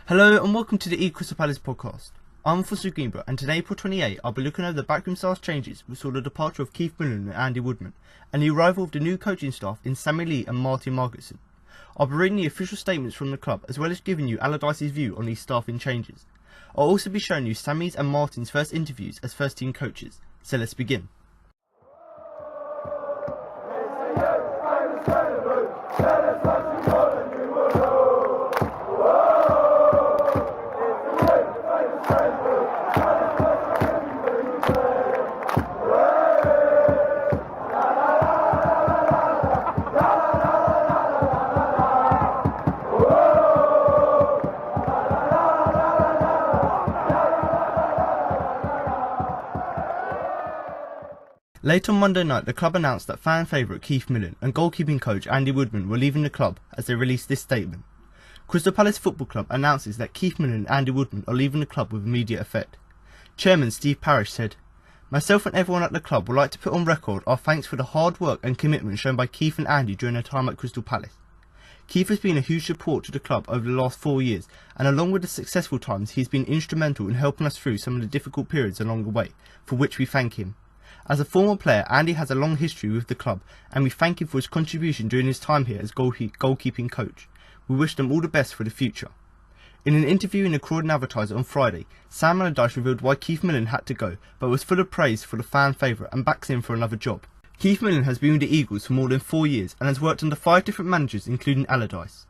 Hello and welcome to the Crystal Palace podcast. I'm Alfonso Greenbrook and today, April 28, I'll be looking over the backroom staff changes which saw the departure of Keith Millen and Andy Woodman and the arrival of the new coaching staff in Sammy and Margetson. I'll be reading the official statements from the club as well as giving you Allardyce's view on these staffing changes. I'll also be showing you Sammy's and Martyn's first interviews as first team coaches. So let's begin. Late on Monday night, the club announced that fan favourite Keith Millen and goalkeeping coach Andy Woodman were leaving the club as they released this statement. Crystal Palace Football Club announces that Keith Millen and Andy Woodman are leaving the club with immediate effect. Chairman Steve Parish said, "Myself and everyone at the club would like to put on record our thanks for the hard work and commitment shown by Keith and Andy during their time at Crystal Palace. Keith has been a huge support to the club over the last 4 years, and along with the successful times he has been instrumental in helping us through some of the difficult periods along the way, for which we thank him. As a former player, Andy has a long history with the club and we thank him for his contribution during his time here as goalkeeping coach. We wish them all the best for the future." In an interview in the Croydon Advertiser on Friday, Sam Allardyce revealed why Keith Millen had to go, but was full of praise for the fan favourite and backs him for another job. Keith Millen has been with the Eagles for more than 4 years and has worked under 5 different managers including Allardyce.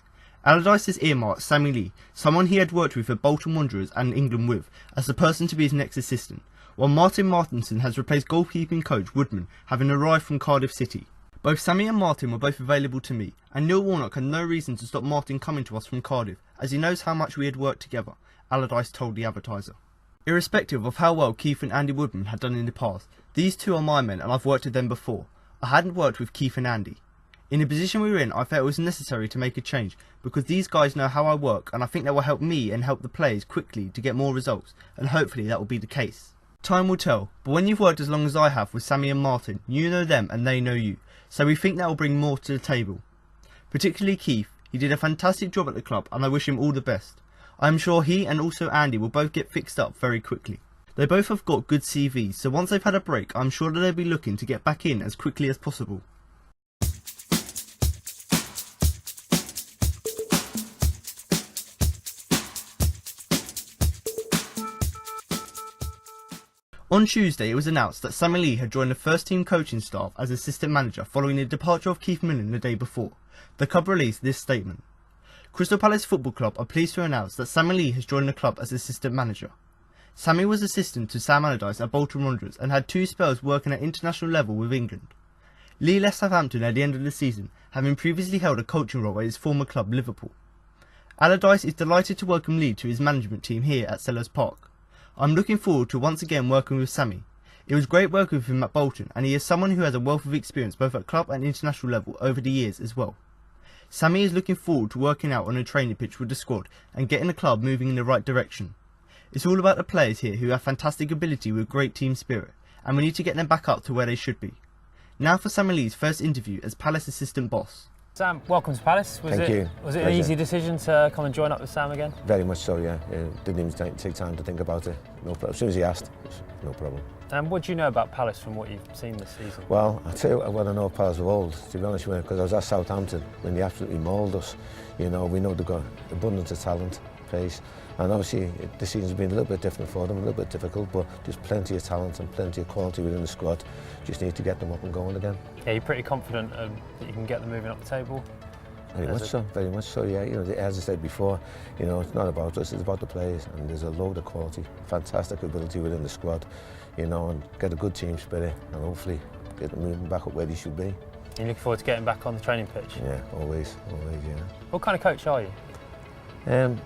Allardyce has earmarked Sammy, someone he had worked with at Bolton Wanderers and England with, as the person to be his next assistant, while Margetson has replaced goalkeeping coach Woodman, having arrived from Cardiff City. Both Sammy and Martyn were both available to me, and Neil Warnock had no reason to stop Martyn coming to us from Cardiff, as he knows how much we had worked together, Allardyce told the Advertiser. Irrespective of how well Keith and Andy Woodman had done in the past, these two are my men and I've worked with them before. I hadn't worked with Keith and Andy. In the position we were in, I felt it was necessary to make a change, because these guys know how I work and I think that will help me and help the players quickly to get more results, and hopefully that will be the case. Time will tell, but when you've worked as long as I have with Sammy and Martyn, you know them and they know you, so we think that will bring more to the table. Particularly Keith, he did a fantastic job at the club and I wish him all the best. I am sure he and also Andy will both get fixed up very quickly. They both have got good CVs, so once they've had a break, I'm sure that they'll be looking to get back in as quickly as possible. On Tuesday, it was announced that Sammy had joined the first team coaching staff as assistant manager following the departure of Keith Millen the day before. The club released this statement. Crystal Palace Football Club are pleased to announce that Sammy has joined the club as assistant manager. Sammy was assistant to Sam Allardyce at Bolton Wanderers and had 2 spells working at international level with England. Lee left Southampton at the end of the season, having previously held a coaching role at his former club Liverpool. Allardyce is delighted to welcome Lee to his management team here at Sellers Park. I'm looking forward to once again working with Sammy. It was great working with him at Bolton and he is someone who has a wealth of experience both at club and international level over the years as well. Sammy is looking forward to working out on a training pitch with the squad and getting the club moving in the right direction. It's all about the players here who have fantastic ability with great team spirit, and we need to get them back up to where they should be. Now for Sammy's first interview as Palace assistant boss. Sam, welcome to Palace. Thank you. Was it an easy decision to come and join up with Sam again? Very much so, yeah. Didn't even take time to think about it. No problem. As soon as he asked, no problem. And what do you know about Palace from what you've seen this season? Well, I'll tell you what I know of Palace of old, to be honest with you, because I was at Southampton when they absolutely mauled us. You know, we know they've got abundance of talent, pace, and obviously this season's been a little bit different for them, a little bit difficult, but there's plenty of talent and plenty of quality within the squad. Just need to get them up and going again. Yeah, you're pretty confident that you can get them moving up the table? Very much so, yeah. You know, as I said before, you know, it's not about us, it's about the players, and there's a load of quality, fantastic ability within the squad, you know, and get a good team spirit, and hopefully get them moving back up where they should be. You're looking forward to getting back on the training pitch? Yeah, always, yeah. What kind of coach are you?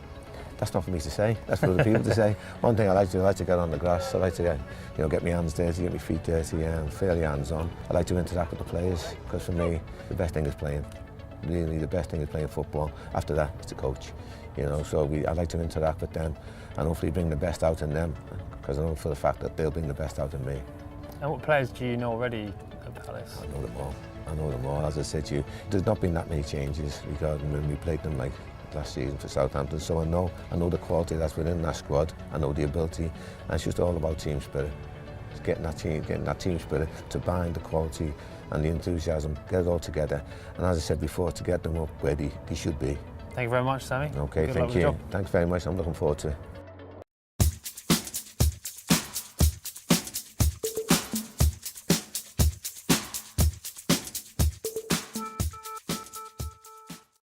That's not for me to say, that's for other people to say. One thing I like to get on the grass, I like to get my hands dirty, get my feet dirty, and fairly hands-on. I like to interact with the players, because for me, the best thing is playing. Really, the best thing is playing football. After that, it's a coach. You know, so I like to interact with them and hopefully bring the best out in them, because I know for the fact that they'll bring the best out in me. And what players do you know already at Palace? I know them all. As I said to you, there's not been that many changes regarding when we played them like last season for Southampton, so I know the quality that's within that squad, I know the ability, and it's just all about team spirit. It's getting that team spirit to bind the quality and the enthusiasm, get it all together, and as I said before, to get them up where they should be. Thank you very much, Sammy. Okay, Good luck thank with the you. job. Thanks very much, I'm looking forward to it.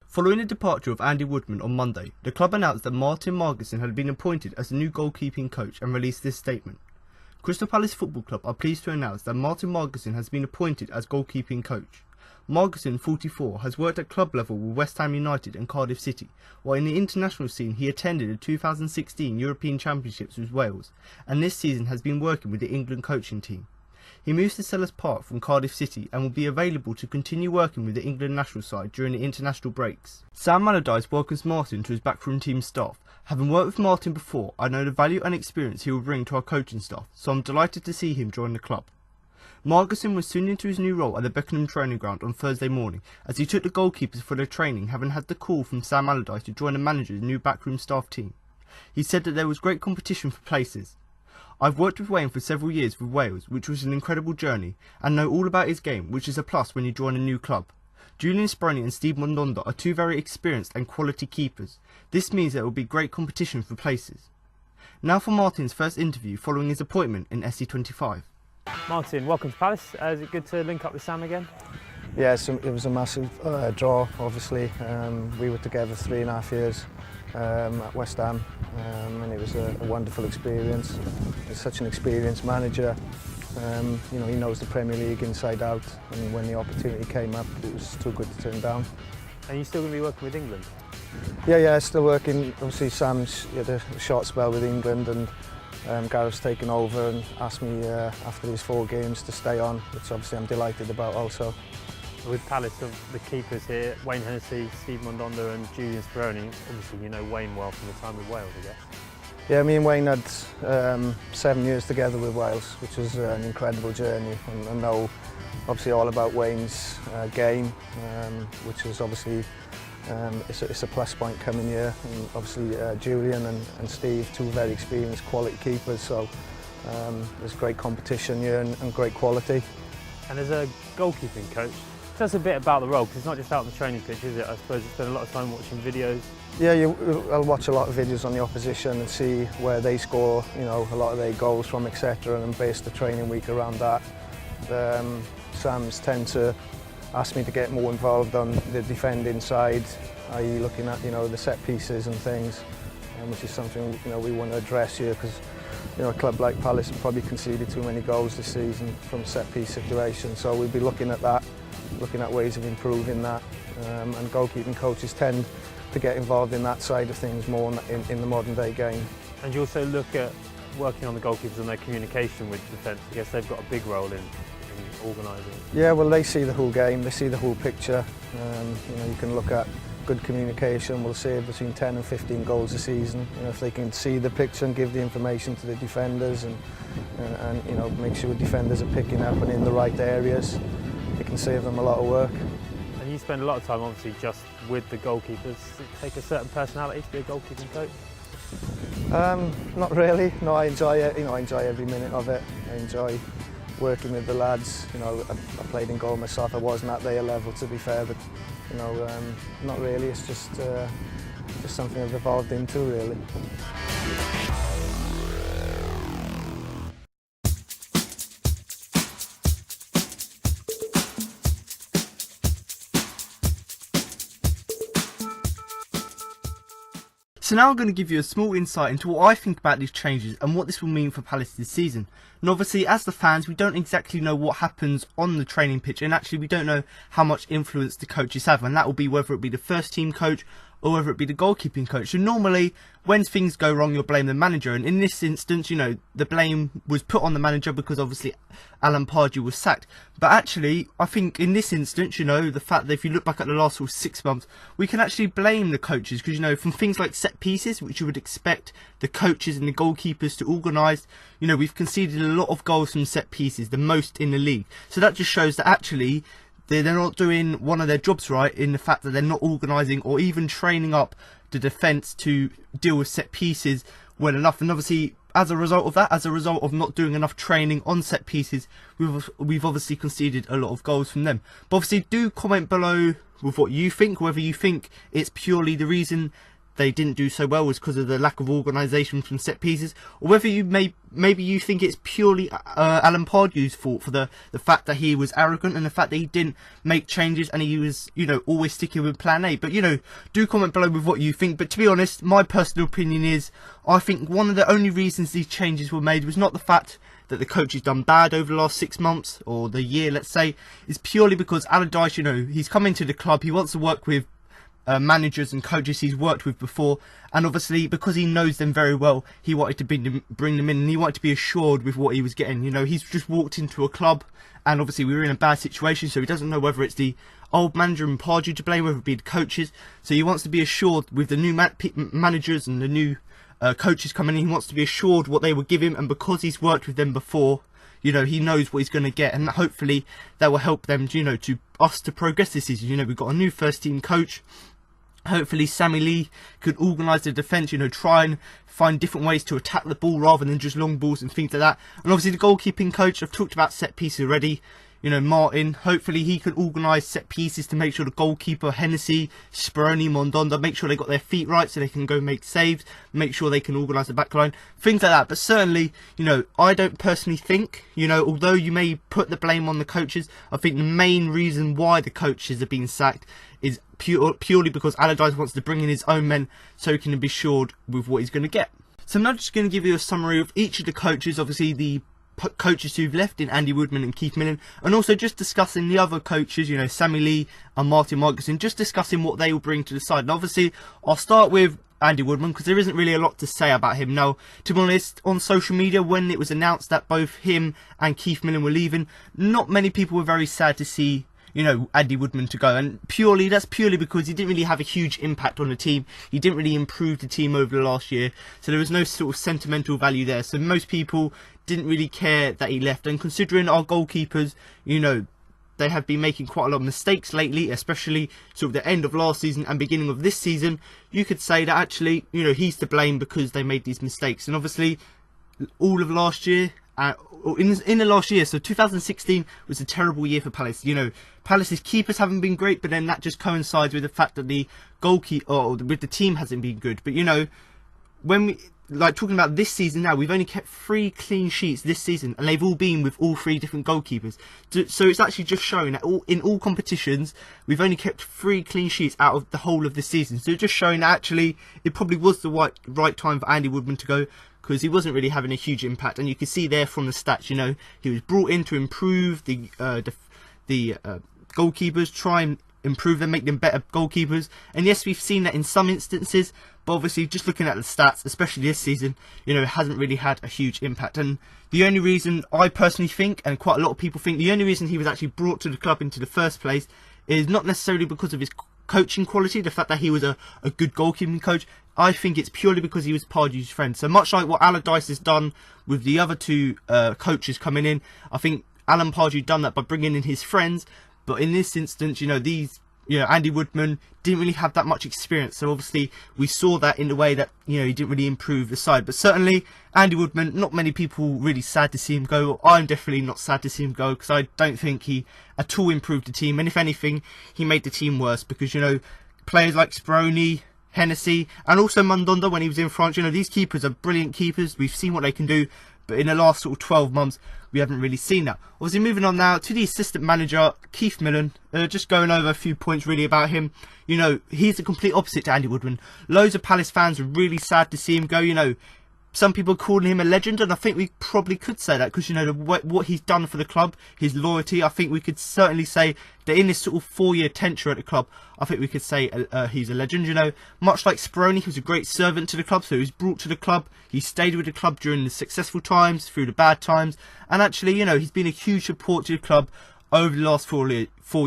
Following the departure of Andy Woodman on Monday, the club announced that Martyn Margetson had been appointed as the new goalkeeping coach and released this statement. Crystal Palace Football Club are pleased to announce that Martyn Margetson has been appointed as goalkeeping coach. Margeson, 44, has worked at club level with West Ham United and Cardiff City, while in the international scene he attended the 2016 European Championships with Wales, and this season has been working with the England coaching team. He moves to Sellers Park from Cardiff City and will be available to continue working with the England national side during the international breaks. Sam Allardyce welcomes Martyn to his Backroom team staff. Having worked with Martyn before, I know the value and experience he will bring to our coaching staff, so I'm delighted to see him join the club. Margeson was soon into his new role at the Beckenham training ground on Thursday morning as he took the goalkeepers for their training, having had the call from Sam Allardyce to join the manager's new Backroom staff team. He said that there was great competition for places. I've worked with Wayne for several years with Wales, which was an incredible journey, and know all about his game, which is a plus when you join a new club. Julian Sproney and Steve Mondonda are two very experienced and quality keepers. This means there will be great competition for places. Now for Martyn's first interview following his appointment in SC25. Martyn, welcome to Palace. Is it good to link up with Sam again? Yeah, it was a massive draw, obviously. We were together 3.5 years at West Ham, and it was a wonderful experience. He's such an experienced manager. You know, he knows the Premier League inside out, and when the opportunity came up, it was too good to turn down. Are you still going to be working with England? Yeah, still working. Obviously, Sam's had a short spell with England, and Gareth's taken over and asked me after these 4 games to stay on, which obviously I'm delighted about also. With Palace, the keepers here, Wayne Hennessy, Steve Mondonda and Julian Sproney, obviously you know Wayne well from the time with Wales, I guess. Yeah, me and Wayne had 7 years together with Wales, which was an incredible journey, and I know obviously all about Wayne's game, which is obviously it's a plus point coming year, and obviously Julian and Steve, 2 very experienced quality keepers, so there's great competition here and great quality. And as a goalkeeping coach, tell us a bit about the role, because it's not just out on the training pitch, is it? I suppose you spend a lot of time watching videos. Yeah, I'll watch a lot of videos on the opposition and see where they score, you know, a lot of their goals from, etc., and base the training week around that. Sam's tend to ask me to get more involved on the defending side, i.e. looking at, you know, the set pieces and things, which is something, you know, we want to address here, because, you know, a club like Palace have probably conceded too many goals this season from set piece situations, so we'll be looking at that, looking at ways of improving that, and goalkeeping coaches tend to get involved in that side of things more in the modern day game. And you also look at working on the goalkeepers and their communication with defence. I guess they've got a big role in organising. Yeah, well, they see the whole game, they see the whole picture. You know, you can look at good communication will save between 10 and 15 goals a season. You know, if they can see the picture and give the information to the defenders and you know, make sure defenders are picking up and in the right areas, it can save them a lot of work. And you spend a lot of time obviously just with the goalkeepers. Does it take a certain personality to be a goalkeeping coach? Not really. No, I enjoy it. You know, I enjoy every minute of it. I enjoy working with the lads. You know, I played in goal myself. I wasn't at their level, to be fair, but you know, not really. It's just something I've evolved into, really. So now I'm going to give you a small insight into what I think about these changes and what this will mean for Palace this season. And obviously, as the fans, we don't exactly know what happens on the training pitch, and actually we don't know how much influence the coaches have, and that will be whether it be the first team coach or whether it be the goalkeeping coach. So normally, when things go wrong, you'll blame the manager, and in this instance, you know, the blame was put on the manager because obviously Alan Pardew was sacked. But actually, I think in this instance, you know, the fact that if you look back at the last 6 months, we can actually blame the coaches, because, you know, from things like set pieces, which you would expect the coaches and the goalkeepers to organise, you know, we've conceded a lot of goals from set pieces, the most in the league. So that just shows that actually they're not doing one of their jobs right, in the fact that they're not organising or even training up the defence to deal with set pieces well enough. And obviously, as a result of that, as a result of not doing enough training on set pieces, we've obviously conceded a lot of goals from them. But obviously, do comment below with what you think, whether you think it's purely the reason they didn't do so well was because of the lack of organisation from set pieces, or whether you maybe you think it's purely Alan Pardew's fault for the fact that he was arrogant and the fact that he didn't make changes and he was, you know, always sticking with plan A. But, you know, do comment below with what you think. But to be honest, my personal opinion is, I think one of the only reasons these changes were made was not the fact that the coach has done bad over the last 6 months or the year, let's say, is purely because Allardyce, you know, he's come into the club, he wants to work with managers and coaches he's worked with before, and obviously because he knows them very well, he wanted to bring them in, and he wanted to be assured with what he was getting. You know, he's just walked into a club, and obviously we were in a bad situation, so he doesn't know whether it's the old manager and Pardew to blame, whether it be the coaches. So he wants to be assured with the new managers and the new coaches coming in. He wants to be assured what they will give him, and because he's worked with them before, you know, he knows what he's going to get, and hopefully that will help them, you know, to us to progress this season. You know, we've got a new first team coach. Hopefully Sammy Lee could organise the defence, you know, try and find different ways to attack the ball rather than just long balls and things like that. And obviously the goalkeeping coach, I've talked about set pieces already. You know, Martyn, hopefully he can organise set pieces to make sure the goalkeeper, Hennessy, Speroni, Mondonda, make sure they got their feet right so they can go make saves, make sure they can organise the back line, things like that. But certainly, you know, I don't personally think, you know, although you may put the blame on the coaches, I think the main reason why the coaches are being sacked is purely because Allardyce wants to bring in his own men so he can be assured with what he's going to get. So I'm now just going to give you a summary of each of the coaches, obviously the coaches who've left in Andy Woodman and Keith Millen, and also just discussing the other coaches, you know, Sammy Lee and Martyn Margetson, just discussing what they will bring to the side. And obviously I'll start with Andy Woodman because there isn't really a lot to say about him. Now, to be honest, on social media when it was announced that both him and Keith Millen were leaving, not many people were very sad to see, you know, Andy Woodman to go, and that's purely because he didn't really have a huge impact on the team. He didn't really improve the team over the last year, so there was no sort of sentimental value there. So most people didn't really care that he left, and considering our goalkeepers, you know, they have been making quite a lot of mistakes lately, especially sort of the end of last season and beginning of this season, you could say that actually, you know, he's to blame because they made these mistakes. And obviously all of last year, in the last year, so 2016 was a terrible year for Palace. You know, Palace's keepers haven't been great, but then that just coincides with the fact that the with the team hasn't been good. But you know, when we talking about this season now, we've only kept 3 clean sheets this season, and they've all been with all 3 different goalkeepers. So it's actually just showing that in all competitions we've only kept 3 clean sheets out of the whole of the season. So it's just showing that actually it probably was the right time for Andy Woodman to go, because he wasn't really having a huge impact. And you can see there from the stats, you know, he was brought in to improve the goalkeepers, try and improve them, make them better goalkeepers. And yes, we've seen that in some instances, but obviously just looking at the stats, especially this season, you know, it hasn't really had a huge impact. And the only reason I personally think, and quite a lot of people think, the only reason he was actually brought to the club into the first place is not necessarily because of his coaching quality, the fact that he was a good goalkeeping coach. I think it's purely because he was Pardew's friend. So much like what Allardyce has done with the other 2 coaches coming in, I think Alan Pardew done that by bringing in his friends. But in this instance, you know, Andy Woodman didn't really have that much experience. So obviously we saw that in the way that, you know, he didn't really improve the side. But certainly Andy Woodman, not many people really sad to see him go. I'm definitely not sad to see him go, because I don't think he at all improved the team. And if anything, he made the team worse, because, you know, players like Speroni, Hennessy, and also Mondonda when he was in France, you know, these keepers are brilliant keepers. We've seen what they can do. But in the last sort of 12 months, we haven't really seen that. Obviously, moving on now to the assistant manager, Keith Millen. Just going over a few points really about him. You know, he's the complete opposite to Andy Woodman. Loads of Palace fans are really sad to see him go. You know, some people are calling him a legend, and I think we probably could say that because, you know, what he's done for the club, his loyalty, I think we could certainly say that in this sort of 4-year tenure at the club, I think we could say he's a legend. You know, much like Speroni, he was a great servant to the club, so he was brought to the club, he stayed with the club during the successful times, through the bad times, and actually, you know, he's been a huge support to the club over the last 4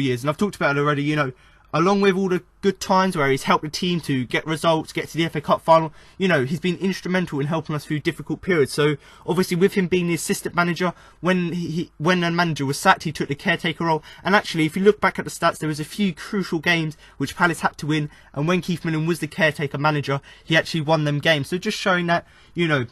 years, and I've talked about it already. You know, along with all the good times where he's helped the team to get results, get to the FA Cup final, you know, he's been instrumental in helping us through difficult periods. So obviously with him being the assistant manager, when the manager was sacked, he took the caretaker role. And actually, if you look back at the stats, there was a few crucial games which Palace had to win, and when Keith Millen was the caretaker manager, he actually won them games. So just showing that, you know,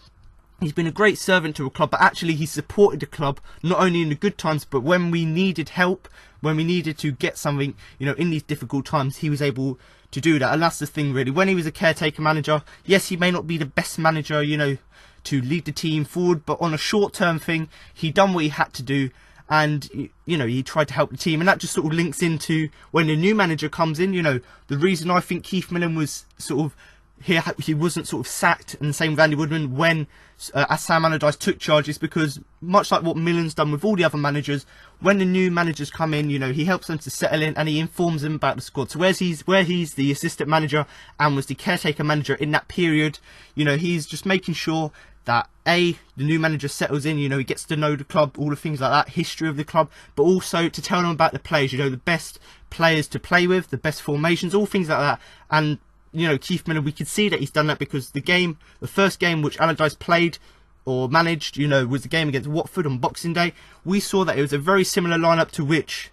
he's been a great servant to a club, but actually he supported the club not only in the good times, but when we needed help, when we needed to get something, you know, in these difficult times, he was able to do that. And that's the thing, really. When he was a caretaker manager, yes, he may not be the best manager, you know, to lead the team forward, but on a short-term thing, he done what he had to do, and, you know, he tried to help the team. And that just sort of links into when the new manager comes in. You know, the reason I think Keith Millen was sort of he wasn't sort of sacked, and the same with Andy Woodman when Sam Allardyce took charge, is because, much like what Millen's done with all the other managers, when the new managers come in, you know, he helps them to settle in and he informs them about the squad. So where he's the assistant manager and was the caretaker manager in that period, you know, he's just making sure that the new manager settles in, you know, he gets to know the club, all the things like that, history of the club, but also to tell them about the players, you know, the best players to play with, the best formations, all things like that. And you know, Keith Millen, we could see that he's done that because the first game which Allardyce played or managed, you know, was the game against Watford on Boxing Day. We saw that it was a very similar lineup to which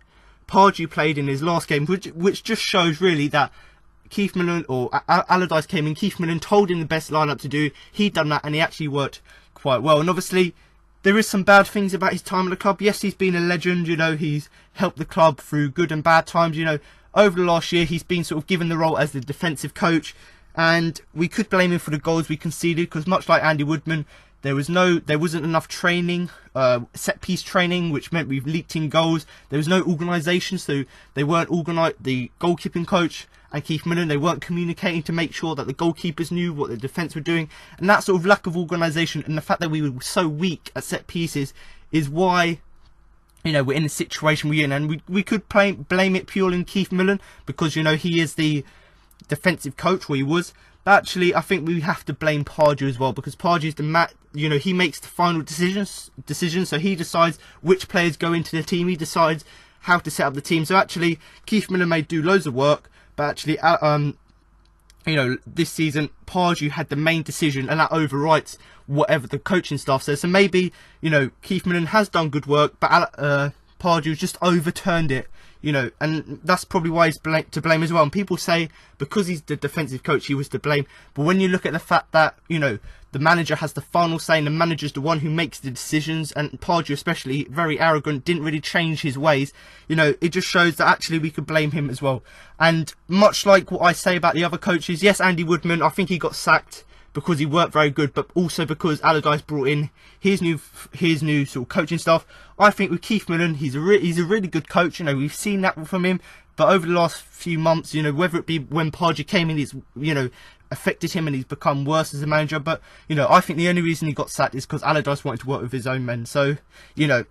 Pardew played in his last game, which just shows really that Keith Millen, or Allardyce came in, Keith Millen told him the best lineup to do. He'd done that and he actually worked quite well. And obviously, there is some bad things about his time at the club. Yes, he's been a legend, you know, he's helped the club through good and bad times, you know. Over the last year, he's been sort of given the role as the defensive coach, and we could blame him for the goals we conceded, because much like Andy Woodman, there wasn't enough training, set piece training, which meant we've leaked in goals. There was no organisation, so they weren't organised. The goalkeeping coach and Keith Millen, they weren't communicating to make sure that the goalkeepers knew what the defence were doing, and that sort of lack of organisation and the fact that we were so weak at set pieces is why, you know, we're in the situation we're in. And we could blame it purely on Keith Millen because, you know, he is the defensive coach, or he was. But actually, I think we have to blame Pardew as well, because Pardew is you know, he makes the final decisions. So he decides which players go into the team. He decides how to set up the team. So actually, Keith Millen may do loads of work, but actually, you know, this season, Pardew had the main decision, and that overwrites whatever the coaching staff says. So maybe, you know, Keith Millen has done good work, but Pardew just overturned it, you know, and that's probably why he's to blame as well. And people say because he's the defensive coach, he was to blame. But when you look at the fact that, you know, the manager has the final say, and the manager's the one who makes the decisions, and Pardew especially, very arrogant, didn't really change his ways, you know, it just shows that actually we could blame him as well. And much like what I say about the other coaches, yes, Andy Woodman, I think he got sacked because he worked very good, but also because Allardyce brought in his new sort of coaching staff. I think with Keith Millen, he's a really good coach. You know, we've seen that from him. But over the last few months, you know, whether it be when Pardew came in, he's, you know, affected him and he's become worse as a manager. But, you know, I think the only reason he got sacked is because Allardyce wanted to work with his own men. So, you know,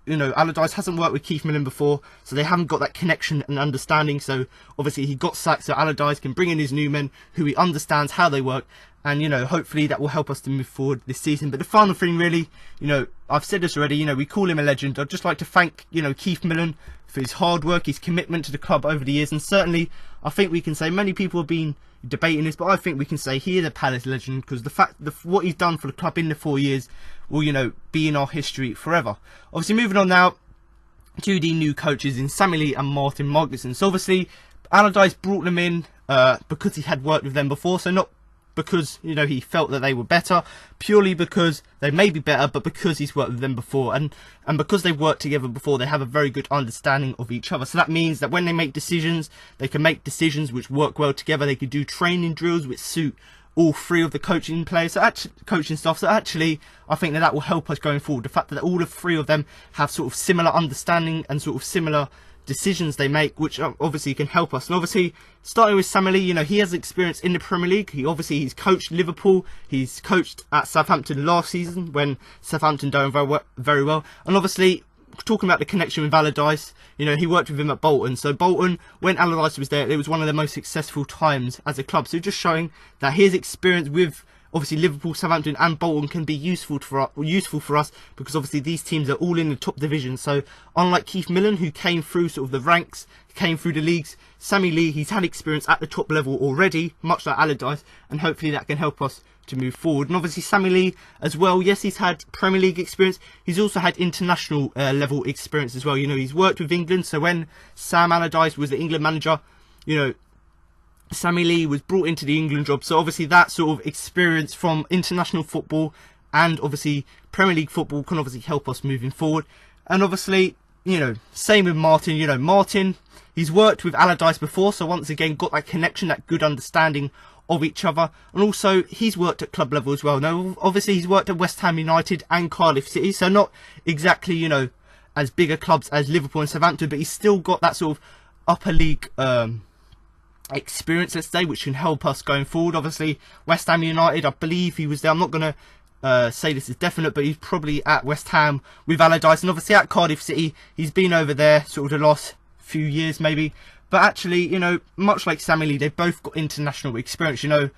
Allardyce hasn't worked with Keith Millen before, so they haven't got that connection and understanding. So obviously he got sacked, so Allardyce can bring in his new men who he understands how they work, and, you know, hopefully that will help us to move forward this season. But the final thing, really, you know, I've said this already, you know, we call him a legend. I'd just like to thank, you know, Keith Millen for his hard work, his commitment to the club over the years, and certainly I think we can say, many people have been debating this, but I think we can say he is a Palace legend, because the fact what he's done for the club in the 4 years will, you know, be in our history forever. Obviously, moving on now to the new coaches in Sammy and Martyn Margetson. So obviously Allardyce brought them in because he had worked with them before, so not because, you know, he felt that they were better, purely because they may be better, but because he's worked with them before, and because they've worked together before, they have a very good understanding of each other. So that means that when they make decisions, they can make decisions which work well together. They could do training drills which suit all three of the coaching players, coaching staff. So actually, I think that will help us going forward. The fact that all the three of them have sort of similar understanding and sort of similar decisions they make, which obviously can help us. And obviously, starting with Sammy, you know, he has experience in the Premier League. He's coached Liverpool. He's coached at Southampton last season when Southampton done very well. And obviously, talking about the connection with Allardyce, you know, he worked with him at Bolton. So Bolton, when Allardyce was there, it was one of the most successful times as a club. So just showing that his experience with obviously Liverpool, Southampton and Bolton can be useful for us because obviously these teams are all in the top division. So unlike Keith Millen, who came through sort of the ranks, came through the leagues, Sammy Lee, he's had experience at the top level already, much like Allardyce, and hopefully that can help us to move forward. And obviously Sammy Lee as well, yes, he's had Premier League experience, he's also had international level experience as well. You know, he's worked with England, so when Sam Allardyce was the England manager, you know, Sammy Lee was brought into the England job, so obviously that sort of experience from international football and obviously Premier League football can obviously help us moving forward. And obviously, you know, same with Martyn. You know, Martyn, he's worked with Allardyce before, so once again got that connection, that good understanding of each other. And also he's worked at club level as well. Now obviously he's worked at West Ham United and Cardiff City, so not exactly, you know, as bigger clubs as Liverpool and Southampton, but he's still got that sort of upper league experience, let's say, which can help us going forward. Obviously West Ham United, I believe he was there, I'm not going to say this is definite, but he's probably at West Ham with Allardyce, and obviously at Cardiff City he's been over there sort of the last few years maybe. But actually, you know, much like Sammy Lee, they've both got international experience. You know,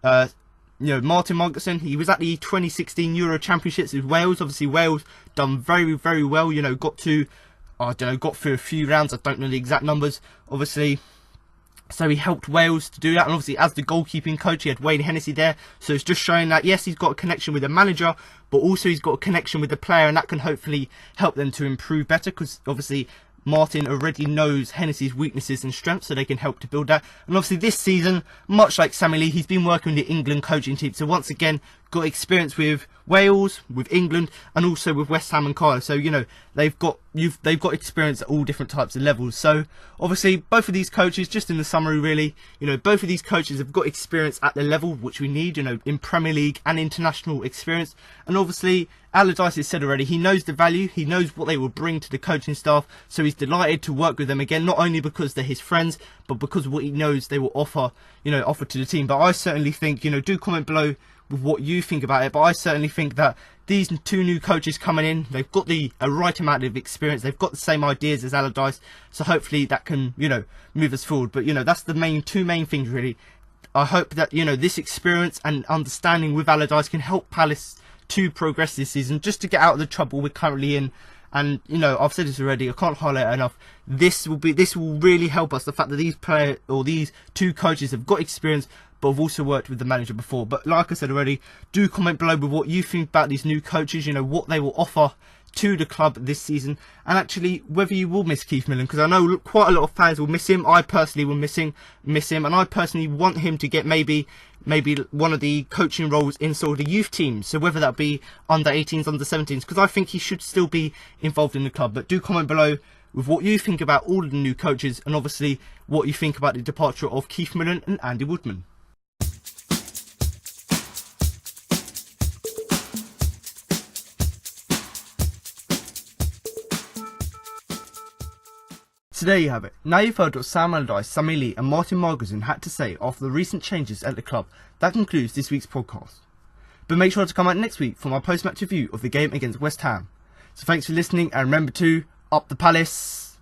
Martyn Margetson, he was at the 2016 Euro Championships with Wales. Obviously Wales done very, very well, you know, got through a few rounds, I don't know the exact numbers, obviously. So he helped Wales to do that, and obviously as the goalkeeping coach he had Wayne Hennessy there, so it's just showing that yes, he's got a connection with the manager, but also he's got a connection with the player, and that can hopefully help them to improve better, because obviously Martyn already knows Hennessy's weaknesses and strengths, so they can help to build that. And obviously this season, much like Sammy Lee, he's been working with the England coaching team, so once again got experience with Wales, with England, and also with West Ham and Cardiff. So you know they've got experience at all different types of levels. So obviously both of these coaches, just in the summary really, you know, both of these coaches have got experience at the level which we need, you know, in Premier League and international experience. And obviously Allardyce has said already, he knows the value, he knows what they will bring to the coaching staff, so he's delighted to work with them again, not only because they're his friends, but because of what he knows they will offer to the team. But I certainly think, you know, do comment below with what you think about it, but I certainly think that these two new coaches coming in, they've got a right amount of experience, they've got the same ideas as Allardyce, so hopefully that can, you know, move us forward. But you know, that's the two main things really. I hope that, you know, this experience and understanding with Allardyce can help Palace to progress this season, just to get out of the trouble we're currently in. And you know, I've said this already, I can't highlight it enough, this will really help us, the fact that these two coaches have got experience but have also worked with the manager before. But like I said already, do comment below with what you think about these new coaches, you know, what they will offer to the club this season, and actually whether you will miss Keith Millen, because I know quite a lot of fans will miss him. I personally will miss him, and I personally want him to get maybe one of the coaching roles in sort of the youth teams, so whether that be under 18s, under 17s, because I think he should still be involved in the club. But do comment below with what you think about all of the new coaches, and obviously what you think about the departure of Keith Millen and Andy Woodman. So there you have it. Now you've heard what Sam Allardyce, Sammy Lee and Martyn Margetson had to say after the recent changes at the club. That concludes this week's podcast. But make sure to come out next week for my post-match review of the game against West Ham. So thanks for listening, and remember to up the Palace.